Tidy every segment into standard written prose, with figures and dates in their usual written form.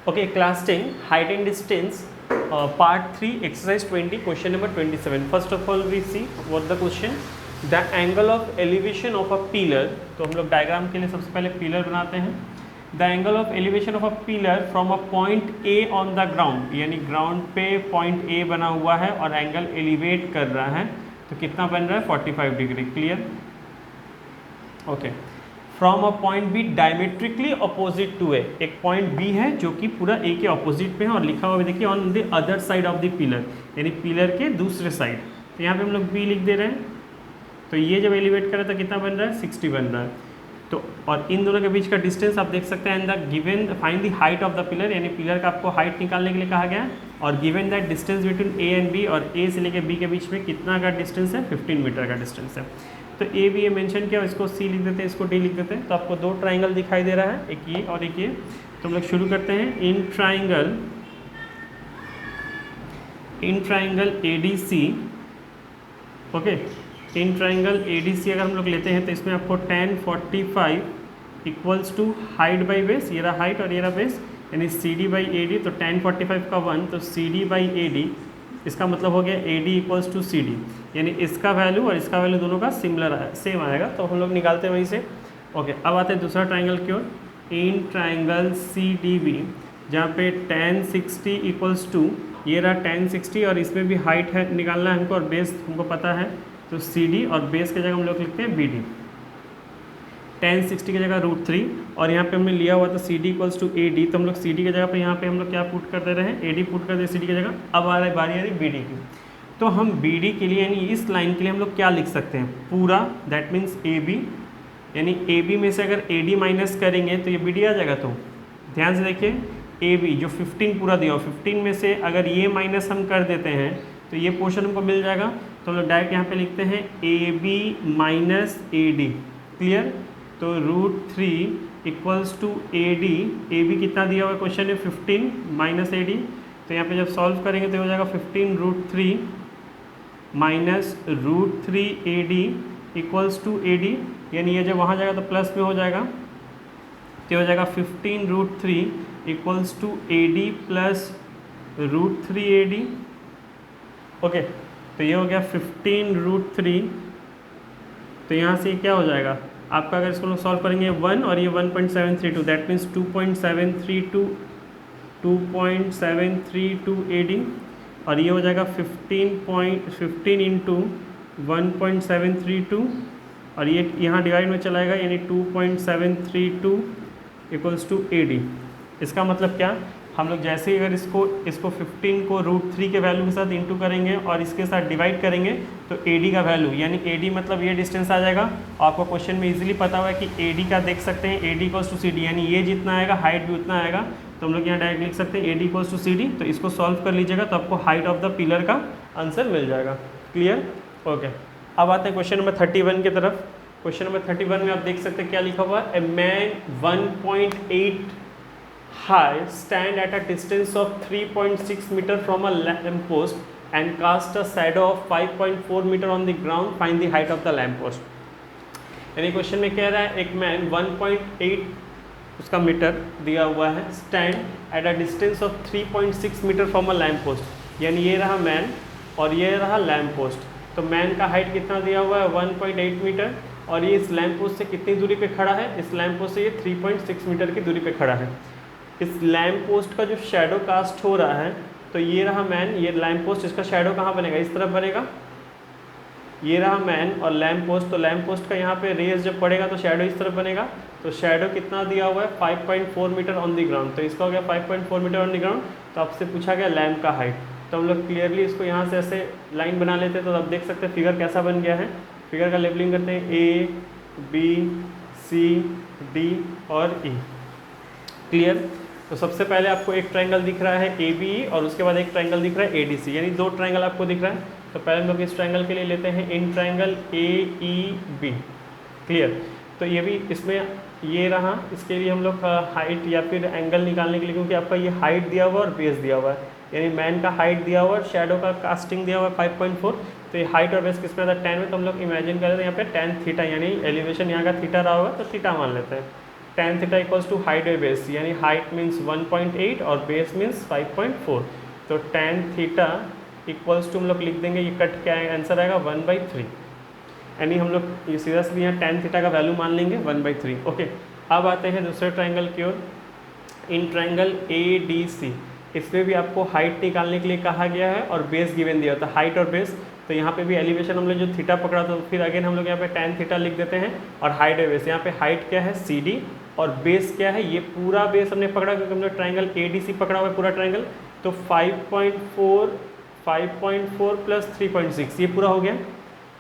Okay, class 10, height and distance, part 3, exercise 20, question number 27. First of all, we see what the question. The angle of elevation of a pillar. तो हम लोग diagram के लिए सबसे पहले pillar बनाते हैं. The angle of elevation of a pillar from a point A on the ground, यानी ग्राउंड पे पॉइंट A बना हुआ है और एंगल एलिवेट कर रहा है, तो कितना बन रहा है 45 degree. Clear. Okay. From a point B diametrically opposite to A, एक पॉइंट बी है जो कि पूरा ए के अपोजिट पे है और लिखा हुआ भी देखिए on the other side of the pillar, यानी पिलर के दूसरे साइड. तो यहाँ पे हम लोग बी लिख दे रहे हैं. तो ये जब एलिवेट करें तो कितना बन रहा है 60 बन रहा है. तो और इन दोनों के बीच का डिस्टेंस आप देख सकते हैं. And the given find the height of the pillar, यानी पिलर का आपको हाइट निकालने के लिए कहा गया है. और given that distance between A and B, और ए से लेकर बी के बीच में कितना का डिस्टेंस है 15 मीटर का डिस्टेंस है. तो ए बी ए मेंशन किया, इसको सी लिख देते हैं, इसको डी लिख देते हैं. तो आपको दो ट्राइंगल दिखाई दे रहा है, एक ये और एक ये. तो हम लोग शुरू करते हैं. In triangle A D C. Okay, in triangle A D C अगर हम लोग लेते हैं तो इसमें आपको tan 45 equals to height by base, ये रहा हाइट और ये रहा बेस, यानी C D by A D. तो tan 45 का 1, तो C D by A D, इसका मतलब हो गया A D equals to C D, यानी इसका वैल्यू और इसका वैल्यू दोनों का सिमिलर सेम आएगा. तो हम लोग निकालते हैं वहीं से. ओके, अब आते हैं दूसरा ट्राइंगल की ओर. In triangle C D B, जहाँ पे tan 60 इक्वल्स टू, ये रहा tan 60 और इसमें भी हाइट है निकालना है हमको और बेस हमको पता है, तो सी डी, और बेस की जगह हम लोग लिखते हैं बी डी. tan 60 की जगह √3 और यहाँ पे हमने लिया हुआ था C D equals to A D. तो हम लोग सी डी की जगह पे यहाँ पे हम लोग क्या पुट कर दे रहे हैं, ए डी पुट कर दे सी डी की जगह. अब आ रहा है बारी आ रही बी डी की. तो हम बी डी के लिए यानी इस लाइन के लिए हम लोग क्या लिख सकते हैं पूरा, दैट मीन्स ए बी, यानी ए बी में से अगर ए डी माइनस करेंगे तो ये बी डी आ जाएगा. तो ध्यान से देखिए, ए बी जो 15 पूरा दिया हो, 15 में से अगर ये माइनस हम कर देते हैं तो ये पोर्शन हमको मिल जाएगा. तो हम लोग डायरेक्ट यहाँ पे लिखते हैं A B minus A D. Clear. तो √3 equals to A D. A B कितना दिया हुआ क्वेश्चन है 15 माइनस ए डी. तो यहाँ पे जब सॉल्व करेंगे तो हो जाएगा 15 √3 minus √3 A D equals to A D, यानी ये जब वहाँ जाएगा तो प्लस में हो जाएगा. तो हो जाएगा 15 √3 equals to A D plus √3 A D. Okay, तो ये हो गया 15 √3. तो यहाँ से क्या हो जाएगा आपका, अगर इसको लोग सॉल्व करेंगे 1 और ये 1.732, दैट मीन्स 2.732 ए डी. और ये हो जाएगा 15 इंटू 1.732 और ये यहाँ डिवाइड में चलाएगा, यानी 2.732 इक्वल्स टू ए डी. इसका मतलब क्या, हम लोग जैसे ही अगर इसको 15 को √3 के वैल्यू के साथ इंटू करेंगे और इसके साथ डिवाइड करेंगे तो AD का वैल्यू, यानी AD मतलब ये डिस्टेंस आ जाएगा. आपको क्वेश्चन में इजीली पता हुआ है कि AD का देख सकते हैं, AD इक्वल्स टू CD, यानी ये जितना आएगा हाइट भी उतना आएगा. तो हम लोग यहाँ डायरेक्ट लिख सकते हैं AD इक्वल्स टू CD. तो इसको सॉल्व कर लीजिएगा तो आपको हाइट ऑफ द पिलर का आंसर मिल जाएगा. क्लियर. ओके, अब आते हैं क्वेश्चन नंबर 31 की तरफ. क्वेश्चन नंबर 31 में आप देख सकते हैं क्या लिखा हुआ है. A man 1.8 high stand at a distance of 3.6 meter from a lamp post and cast a shadow of 5.4 meter on the ground. Find the height of the lamp post. यानी क्वेश्चन में कह रहा है एक मैन 1.8 उसका metre दिया हुआ है, stand at a distance of 3.6 metre from a lamp post, यानी ये रहा मैन और ये रहा लैम्प पोस्ट. तो मैन का हाइट कितना दिया हुआ है 1.8 मीटर और ये इस लैम्प पोस्ट से कितनी दूरी पे खड़ा है, इस लैम्प पोस्ट से ये 3.6 मीटर की दूरी पे खड़ा है. इस लैम्प पोस्ट का जो शैडो कास्ट हो रहा है, तो ये रहा मैन, ये लैम्प पोस्ट, इसका शैडो कहाँ बनेगा, इस तरफ बनेगा. ये रहा मैन और लैम्प पोस्ट, तो लैम्प पोस्ट का यहाँ पे रेज जब पड़ेगा तो शैडो इस तरफ बनेगा. तो शैडो कितना दिया हुआ है 5.4 मीटर ऑन द ग्राउंड. तो इसका हो गया 5.4 मीटर ऑन द ग्राउंड. तो आपसे पूछा गया लैम्प का हाइट. तो हम लोग क्लियरली इसको यहाँ से ऐसे लाइन बना लेते हैं. तो आप देख सकते हैं फिगर कैसा बन गया है. फिगर का लेबलिंग करते हैं A, B, C, D और E. क्लियर. तो सबसे पहले आपको एक ट्रायंगल दिख रहा है ABE और उसके बाद एक ट्रायंगल दिख रहा है ADC, यानी दो ट्रायंगल आपको दिख रहा है. तो पहले हम लोग इस ट्रायंगल के लिए लेते हैं इन ट्रायंगल AEB. क्लियर. तो ये भी इसमें ये रहा, इसके लिए हम लोग हाइट या फिर एंगल निकालने के लिए, क्योंकि आपका ये हाइट दिया हुआ और बेस दिया हुआ है, यानी मैन का हाइट दिया हुआ और शैडो का कास्टिंग दिया हुआ है 5.4. तो ये हाइट और बेस किस में था 10 में. तो हम लोग इमेजिन कर रहे हैं यहाँ पे tan थीटा, यानी एलिवेशन यहाँ का थीटा रहा होगा तो थीटा मान लेते हैं. tan theta equals to height by base, यानी हाइट मीन्स 1.8 और बेस मीन्स 5.4। तो tan थीटा इक्वल्स टू हम लोग लिख देंगे, ये कट क्या है, आंसर आएगा 1/3, यानी हम लोग ये सीधा सीधा यहाँ tan थीटा का वैल्यू मान लेंगे 1/3। ओके, अब आते हैं दूसरे ट्राइंगल की ओर। इन ट्राइंगल ADC, इसमें भी आपको हाइट निकालने के लिए कहा गया है और बेस गिवन दिया होता है, हाइट और बेस। तो यहाँ पे भी एलिवेशन हम लोग जो थीटा पकड़ा तो फिर अगेन हम लोग यहाँ पे tan थीटा लिख देते हैं और हाइट है बेस। यहाँ पे हाइट क्या है CD और बेस क्या है, ये पूरा बेस हमने पकड़ा क्योंकि हमने ट्राइंगल ADC पकड़ा हुआ है पूरा ट्राइंगल। तो 5.4 प्लस 3.6 ये पूरा हो गया,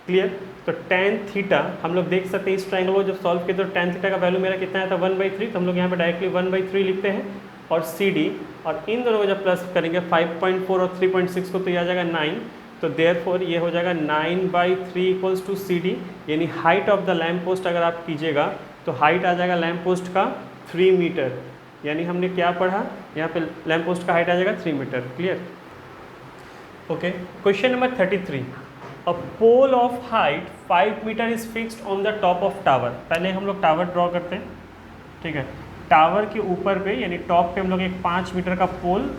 क्लियर। तो tan थीटा हम लोग देख सकते हैं इस ट्राइंगल को जब सॉल्व किया तो tan थीटा का वैल्यू मेरा कितना आया था 1/3, तो हम लोग यहाँ पे डायरेक्टली 1/3 लिखते हैं और CD और इन दोनों को जब प्लस करेंगे 5.4 और 3.6 को तो ये आ जाएगा 9। तो देयरफॉर ये हो जाएगा 9/3 इक्वल्स टू CD, यानी height of the lamp post अगर आप कीजिएगा तो हाइट आ जाएगा लैम्प पोस्ट का 3 मीटर, यानी हमने क्या पढ़ा यहाँ पे लैम्प पोस्ट का हाइट आ जाएगा 3 metre, clear. Okay, question number 33, a pole of height 5 metre is fixed on the top of tower. पहले हम लोग टावर ड्रॉ करते हैं, ठीक है। टावर के ऊपर पे यानी टॉप पे हम लोग एक 5 मीटर का पोल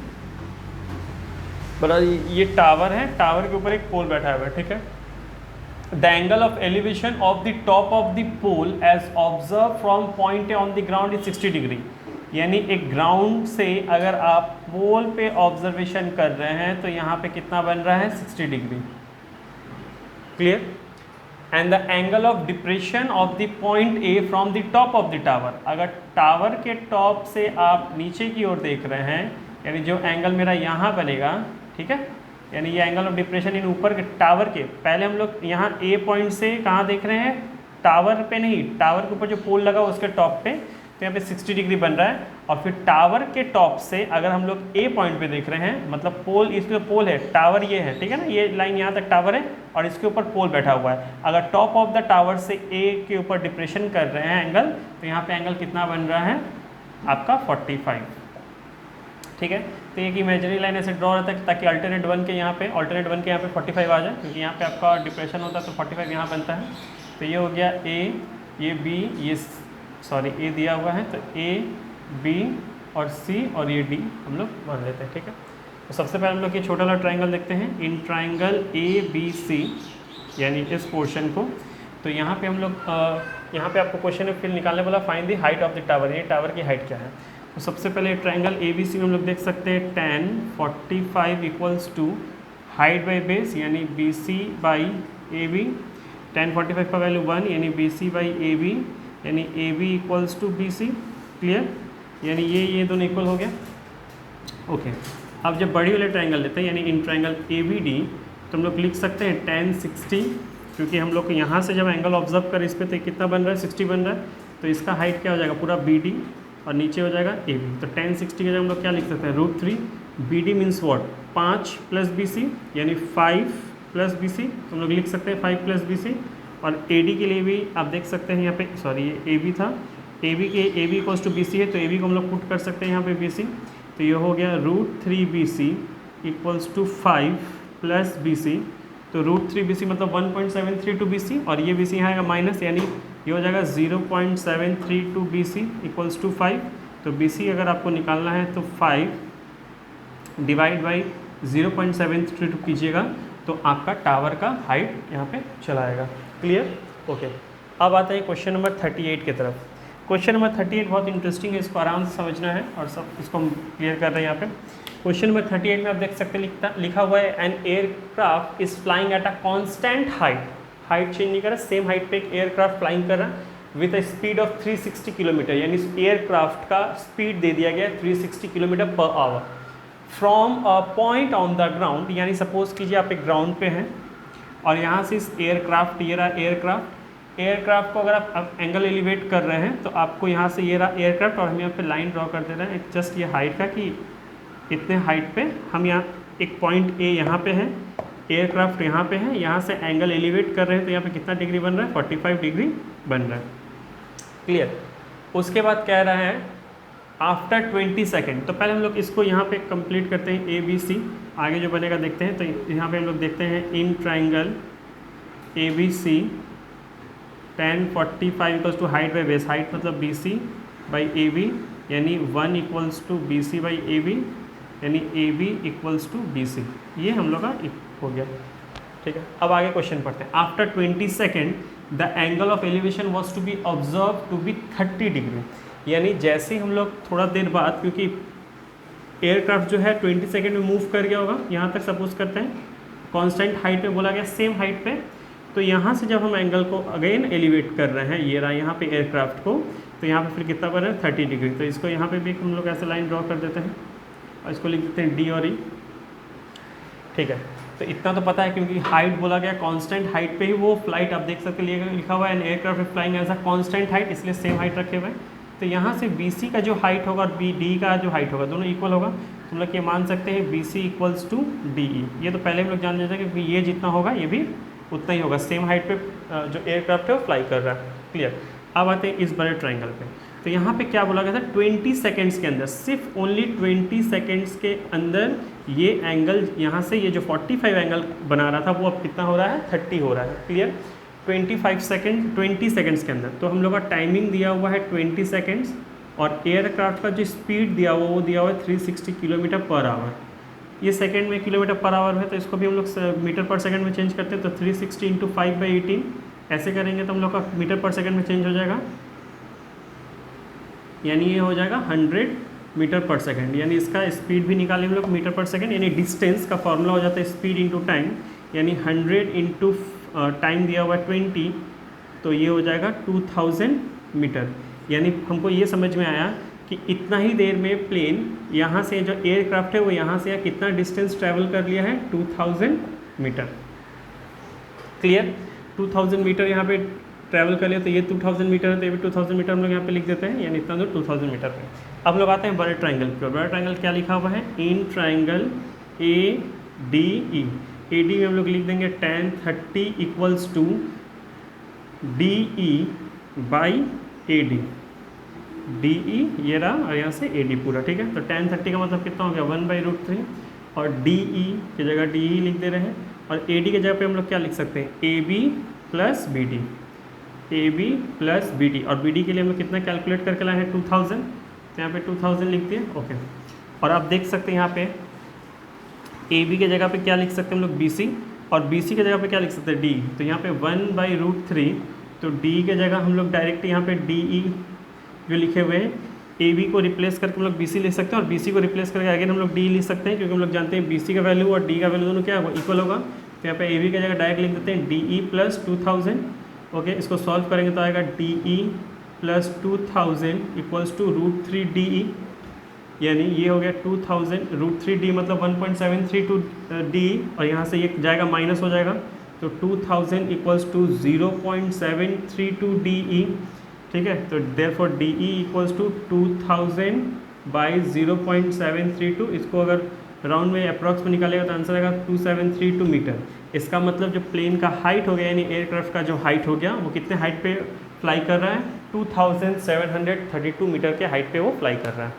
बड़ा, ये टावर है, टावर के ऊपर एक पोल बैठा हुआ है, ठीक है। The angle of elevation of the top of the pole as observe from point on the ground is 60 degree, यानी एक ग्राउंड से अगर आप पोल पे ऑब्जर्वेशन कर रहे हैं तो यहाँ पे कितना बन रहा है 60 degree, clear. And the angle of depression of the point A from the top of the tower, अगर टावर के टॉप से आप नीचे की ओर देख रहे हैं यानी जो एंगल मेरा यहाँ बनेगा, ठीक है, यानी ये एंगल ऑफ डिप्रेशन इन ऊपर के टावर के, पहले हम लोग यहाँ A पॉइंट से कहाँ देख रहे हैं, टावर पे नहीं, टावर के ऊपर जो पोल लगा उसके टॉप पे, तो यहाँ पे 60 डिग्री बन रहा है। और फिर टावर के टॉप से अगर हम लोग A पॉइंट पे देख रहे हैं, मतलब पोल, इसमें पोल है, टावर ये है, ठीक है ना, ये लाइन यहाँ तक टावर है और इसके ऊपर पोल बैठा हुआ है। अगर टॉप ऑफ द टावर से A के ऊपर डिप्रेशन कर रहे हैं एंगल, तो यहाँ पे एंगल कितना बन रहा है आपका 45, ठीक है। तो एक इमेजनरी लाइन ऐसे ड्रॉ रहता है ताकि अल्टरनेट 1 के यहाँ पे 45 आ जाए, क्योंकि यहाँ पे आपका डिप्रेशन होता है तो 45 यहाँ बनता है। तो ये हो गया A, ये B, ये सॉरी A दिया हुआ है, तो A, B और C और ये D हम लोग मान लेते हैं, ठीक है। तो सबसे पहले हम लोग ये छोटा वाला ट्राइंगल देखते हैं, इन ट्राइंगल ABC यानी इस पोर्शन को। तो यहाँ पे हम लोग यहाँ पे आपको क्वेश्चन में फिर निकालने वाला find the height of the tower, ये टावर की हाइट क्या है। तो सबसे पहले ट्राइंगल ABC में हम लोग देख सकते हैं tan 45 equals to height by base यानी BC बाई AB। tan 45 का वैल्यू 1 यानी BC बाई AB, यानी AB equals to BC, clear, यानी ये दोनों इक्वल हो गया। ओके, अब जब बड़ी वाले ट्राइंगल लेते हैं यानी इन ट्राइंगल ABD, तो हम लोग लिख सकते हैं tan 60, क्योंकि हम लोग यहाँ से जब एंगल ऑब्जर्व करें इस पर तो कितना बन रहा है 60 बन रहा है, तो इसका हाइट क्या हो जाएगा पूरा BD और नीचे हो जाएगा AB। तो tan 60 के जगह हम लोग क्या लिख सकते हैं √3, BD means what 5 plus BC यानी 5 प्लस BC, तो हम लोग लिख सकते हैं 5 प्लस BC। और AD के लिए भी आप देख सकते हैं यहाँ पे, सॉरी ये AB था, AB इक्वल्स टू BC है, तो AB को हम लोग पुट कर सकते हैं यहाँ पे BC, तो ये हो गया √3 BC equals to 5 plus BC। तो √3 BC मतलब 1.732 BC और ये BC यहाँ आएगा माइनस, यानी ये हो जाएगा 0.732 BC इक्वल्स टू 5। तो BC अगर आपको निकालना है तो 5 डिवाइड बाई 0.732 कीजिएगा तो आपका टावर का हाइट यहाँ पे चला आएगा, क्लियर। ओके, अब आते हैं क्वेश्चन नंबर 38 की तरफ। क्वेश्चन नंबर 38 बहुत इंटरेस्टिंग है, इसको आराम से समझना है और सब इसको हम क्लियर कर रहे हैं यहाँ पे। क्वेश्चन नंबर 38 में आप देख सकते हैं लिखा हुआ है an aircraft is flying at a constant height change नहीं कर रहा, सेम हाइट पे एक एयरक्राफ्ट फ्लाइंग कर रहा है with a speed of 360 kilometre, यानी एयरक्राफ्ट का स्पीड दे दिया गया 360 kilometre per hour from a point on the ground, यानी सपोज कीजिए आप एक ग्राउंड पे हैं और यहाँ से इस एयरक्राफ्ट, ये रहा एयरक्राफ्ट को अगर आप एंगल एलिवेट कर रहे हैं तो आपको यहाँ से ये रहा एयरक्राफ्ट और हम यहाँ पे लाइन ड्रॉ कर दे रहे हैं जस्ट ये हाइट का, कि इतने हाइट पे हम यहाँ एक पॉइंट A यहाँ पे है, एयरक्राफ्ट यहाँ पे है, यहाँ से एंगल एलिवेट कर रहे हैं तो यहाँ पे कितना डिग्री बन रहा है 45 डिग्री बन रहा है, क्लियर। उसके बाद कह रहा है आफ्टर 20 सेकेंड, तो पहले हम लोग इसको यहाँ पे कंप्लीट करते हैं ABC, आगे जो बनेगा देखते हैं। तो यहाँ पे हम लोग देखते हैं in triangle ABC tan 45 equals to height by base, height मतलब BC बाई ए बी, यानी 1 equals to B C by A B, यानी A B equals to B C. ये हम लोग का हो गया। ठीक है, अब आगे क्वेश्चन पढ़ते हैं। After 20 second the angle of elevation was to be observe to be 30 degree, यानी जैसे ही हम लोग थोड़ा देर बाद, क्योंकि एयरक्राफ्ट जो है 20 सेकेंड में मूव कर गया होगा, यहाँ तक सपोज करते हैं कांस्टेंट हाइट पे बोला गया, सेम हाइट पे, तो यहाँ से जब हम एंगल को अगेन एलिवेट कर रहे हैं, ये रहा यहाँ पे एयरक्राफ्ट को, तो यहाँ पे फिर कितना बन रहा है 30 डिग्री। तो इसको यहाँ पे भी हम लोग ऐसे लाइन ड्रॉ कर देते हैं और इसको लिख देते हैं डी और ई। ठीक है, तो इतना तो पता है क्योंकि हाइट बोला गया, कांस्टेंट हाइट पे ही वो फ्लाइट आप देख सकते हैं लिखा हुआ है, aircraft is flying as a constant height, इसलिए सेम हाइट रखे हुए हैं। तो यहाँ से बी सी का जो हाइट होगा और बी डी का जो हाइट होगा दोनों इक्वल होगा, तो हम लोग ये मान सकते हैं B C equals to D E. ये तो पहले हम लोग जान लेते हैं कि ये जितना होगा ये भी उतना ही होगा, सेम हाइट पे जो एयरक्राफ्ट है वो फ्लाई कर रहा है। क्लियर। अब आते हैं इस बड़े ट्राइंगल पे। तो यहाँ पे क्या बोला गया था, 20 सेकेंड्स के अंदर, सिर्फ ओनली 20 सेकेंड्स के अंदर ये एंगल यहाँ से ये जो 45 एंगल बना रहा था वो अब कितना हो रहा है, 30 हो रहा है। क्लियर। 20 सेकेंड्स के अंदर, तो हम लोग का टाइमिंग दिया हुआ है 20 सेकेंड्स और एयरक्राफ्ट का जो स्पीड दिया हुआ वो दिया हुआ है 360 किलोमीटर पर आवर। ये सेकेंड में किलोमीटर पर आवर है, तो इसको भी हम लोग मीटर पर सेकेंड में चेंज करते हैं, तो 360 इंटू 5/18 ऐसे करेंगे तो हम लोग का मीटर पर सेकेंड में चेंज हो जाएगा, यानी ये हो जाएगा 100 मीटर पर सेकेंड। यानी इसका स्पीड भी निकालें हम लोग मीटर पर सेकेंड, यानी डिस्टेंस का फॉर्मूला हो जाता है स्पीड इंटू टाइम, यानी 100 इंटू टाइम दिया हुआ है 20, तो ये हो जाएगा 2000 मीटर। यानी हमको ये समझ में आया कि इतना ही देर में प्लेन यहाँ से जो एयरक्राफ्ट है वो यहाँ से कितना डिस्टेंस ट्रैवल कर लिया है, 2000 मीटर। क्लियर। 2000 मीटर यहाँ पे ट्रैवल कर लिया, तो ये 2000 मीटर है, तो ये भी 2000 मीटर हम लोग यहाँ पे लिख देते हैं, यानी इतना दूर 2000 मीटर पे। अब लोग आते हैं बड़े ट्राइंगल पे। बड़ा ट्राइंगल क्या लिखा हुआ है, in triangle A D E. A D में हम लोग लिख देंगे tan 30 equals to D E by A D. D E ये रहा और यहाँ से ए डी पूरा। ठीक है, तो tan 30 का मतलब कितना हो गया, 1/√3, और डी ई की जगह डी ई लिख दे रहे हैं, और ए डी की जगह पे हम लोग क्या लिख सकते हैं, A B plus B D. A B plus B D, और बी डी के लिए हम लोग कितना कैलकुलेट करके लाए हैं, 2000, तो यहाँ पे 2000 लिख दिए। ओके, और आप देख सकते हैं यहाँ पे ए बी के जगह पे क्या लिख सकते हैं हम लोग, बी सी, और बी सी के जगह पे क्या लिख सकते हैं, डी। तो यहाँ पे 1/√3, तो डी के जगह हम लोग डायरेक्ट यहाँ पे डी ई जो लिखे हुए हैं, ए बी को रिप्लेस करके हम लोग बी सी लिख सकते हैं, और बी सी को रिप्लेस करके अगेन हम लोग डी लिख सकते हैं, क्योंकि हम लोग जानते हैं बी सी का वैल्यू और डी का वैल्यू दोनों क्या होगा, इक्वल होगा। तो यहाँ पे ए बी की जगह डायरेक्ट लिख देते हैं डी ई प्लस 2000। ओके, इसको सॉल्व करेंगे तो आएगा D E plus 2000 equals to √3 D E, यानी ये हो गया 2000 √3 डी मतलब 1.732 डी, और यहाँ से ये जाएगा माइनस हो जाएगा, तो 2000 इक्वल्स टू 0.732 डी ई। ठीक है, तो therefore D E equals to 2000 by 0.732। इसको अगर राउंड में अप्रॉक्स में निकालेगा तो आंसर आएगा 2732 मीटर। इसका मतलब जो प्लेन का हाइट हो गया, यानी एयरक्राफ्ट का जो हाइट हो गया, वो कितने हाइट पे फ्लाई कर रहा है, 2732 मीटर के हाइट पे वो फ्लाई कर रहा है।